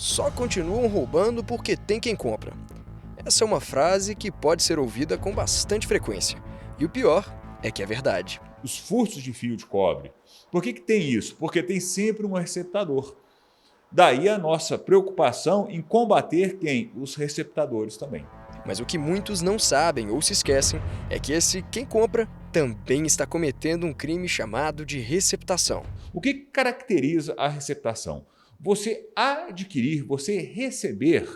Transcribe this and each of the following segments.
só continuam roubando porque tem quem compra. Essa é uma frase que pode ser ouvida com bastante frequência. E o pior é que é verdade. Os furtos de fio de cobre. Por que tem isso? Porque tem sempre um receptador. Daí a nossa preocupação em combater quem? Os receptadores também. Mas o que muitos não sabem ou se esquecem é que esse quem compra também está cometendo um crime chamado de receptação. O que caracteriza a receptação? Você adquirir, você receber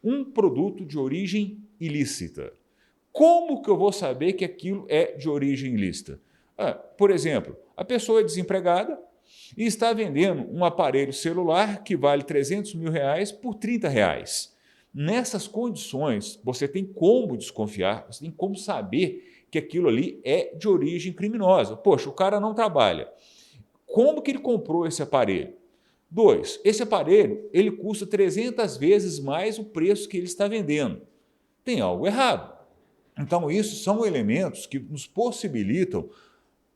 um produto de origem ilícita. Como que eu vou saber que aquilo é de origem ilícita? Por exemplo, a pessoa é desempregada e está vendendo um aparelho celular que vale R$300 mil por R$30. Nessas condições, você tem como desconfiar, você tem como saber que aquilo ali é de origem criminosa. Poxa, o cara não trabalha. Como que ele comprou esse aparelho? 2. Esse aparelho ele custa 300 vezes mais o preço que ele está vendendo. Tem algo errado. Então, isso são elementos que nos possibilitam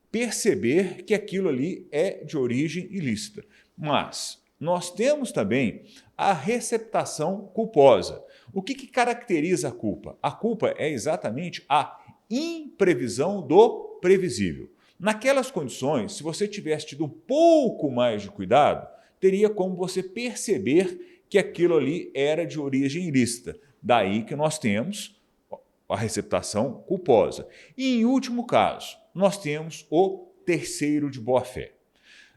perceber que aquilo ali é de origem ilícita. Mas nós temos também a receptação culposa. O que caracteriza a culpa? A culpa é exatamente a imprevisão do previsível. Naquelas condições, se você tivesse tido um pouco mais de cuidado, teria como você perceber que aquilo ali era de origem ilícita. Daí que nós temos a receptação culposa. E, em último caso, nós temos o terceiro de boa-fé.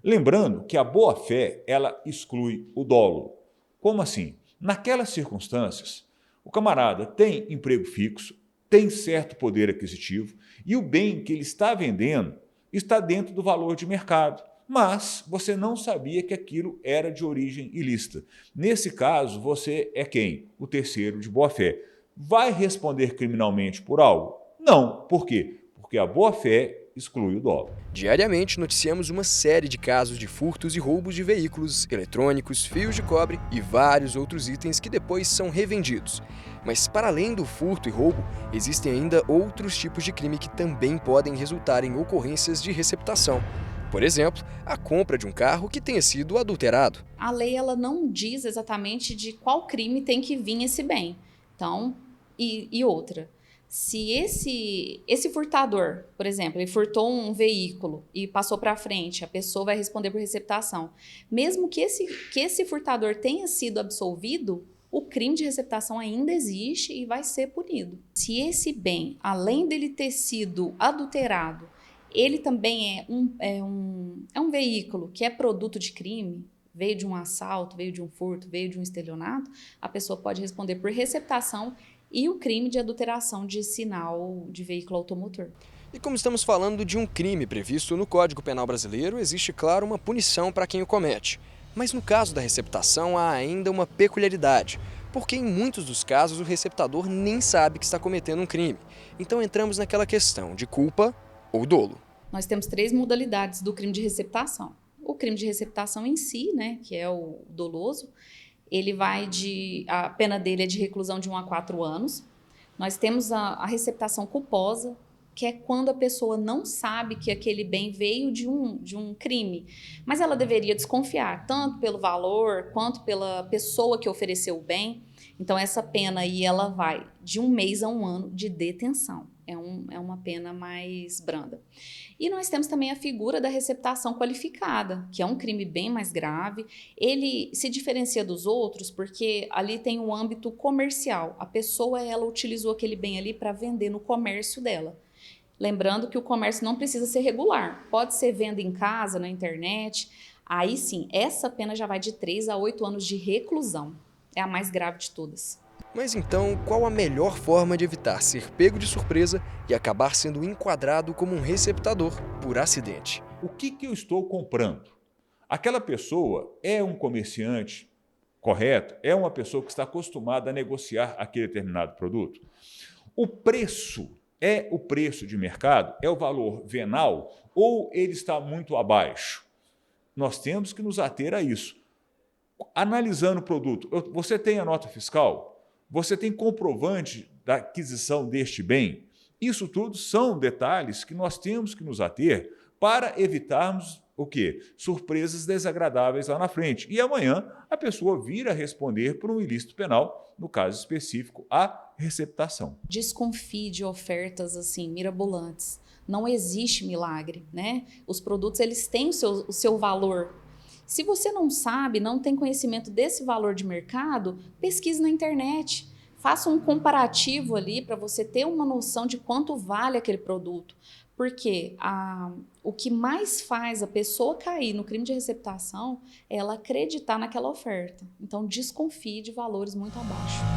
Lembrando que a boa-fé, ela exclui o dolo. Como assim? Naquelas circunstâncias, o camarada tem emprego fixo, tem certo poder aquisitivo e o bem que ele está vendendo está dentro do valor de mercado, mas você não sabia que aquilo era de origem ilícita. Nesse caso, você é quem? O terceiro de boa-fé. Vai responder criminalmente por algo? Não. Por quê? Porque a boa-fé exclui o dolo. Diariamente noticiamos uma série de casos de furtos e roubos de veículos, eletrônicos, fios de cobre e vários outros itens que depois são revendidos. Mas para além do furto e roubo, existem ainda outros tipos de crime que também podem resultar em ocorrências de receptação. Por exemplo, a compra de um carro que tenha sido adulterado. A lei ela não diz exatamente de qual crime tem que vir esse bem. Então, e outra, se esse furtador, por exemplo, ele furtou um veículo e passou para frente, a pessoa vai responder por receptação. Mesmo que esse furtador tenha sido absolvido, o crime de receptação ainda existe e vai ser punido. Se esse bem, além dele ter sido adulterado, ele também é um veículo que é produto de crime, veio de um assalto, veio de um furto, veio de um estelionato, a pessoa pode responder por receptação e o crime de adulteração de sinal de veículo automotor. E como estamos falando de um crime previsto no Código Penal brasileiro, existe, claro, uma punição para quem o comete. Mas no caso da receptação há ainda uma peculiaridade, porque em muitos dos casos o receptador nem sabe que está cometendo um crime. Então entramos naquela questão de culpa ou dolo. Nós temos 3 modalidades do crime de receptação. O crime de receptação em si, né, que é o doloso, a pena dele é de reclusão de 1 a 4 anos. Nós temos a receptação culposa, que é quando a pessoa não sabe que aquele bem veio de um crime, mas ela deveria desconfiar, tanto pelo valor, quanto pela pessoa que ofereceu o bem. Então, essa pena aí, ela vai de 1 mês a 1 ano de detenção. É uma pena mais branda. E nós temos também a figura da receptação qualificada, que é um crime bem mais grave. Ele se diferencia dos outros porque ali tem um âmbito comercial. A pessoa, ela utilizou aquele bem ali para vender no comércio dela. Lembrando que o comércio não precisa ser regular. Pode ser venda em casa, na internet. Aí sim, essa pena já vai de 3 a 8 anos de reclusão. É a mais grave de todas. Mas então, qual a melhor forma de evitar ser pego de surpresa e acabar sendo enquadrado como um receptador por acidente? O que eu estou comprando? Aquela pessoa é um comerciante correto? É uma pessoa que está acostumada a negociar aquele determinado produto? O preço é o preço de mercado? É o valor venal? Ou ele está muito abaixo? Nós temos que nos ater a isso. Analisando o produto, você tem a nota fiscal? Você tem comprovante da aquisição deste bem? Isso tudo são detalhes que nós temos que nos ater para evitarmos o quê? Surpresas desagradáveis lá na frente. E amanhã a pessoa vir a responder por um ilícito penal, no caso específico, a receptação. Desconfie de ofertas assim mirabolantes. Não existe milagre, né? Os produtos eles têm o seu valor. Se você não sabe, não tem conhecimento desse valor de mercado, pesquise na internet. Faça um comparativo ali para você ter uma noção de quanto vale aquele produto. Porque o que mais faz a pessoa cair no crime de receptação é ela acreditar naquela oferta. Então, desconfie de valores muito abaixo.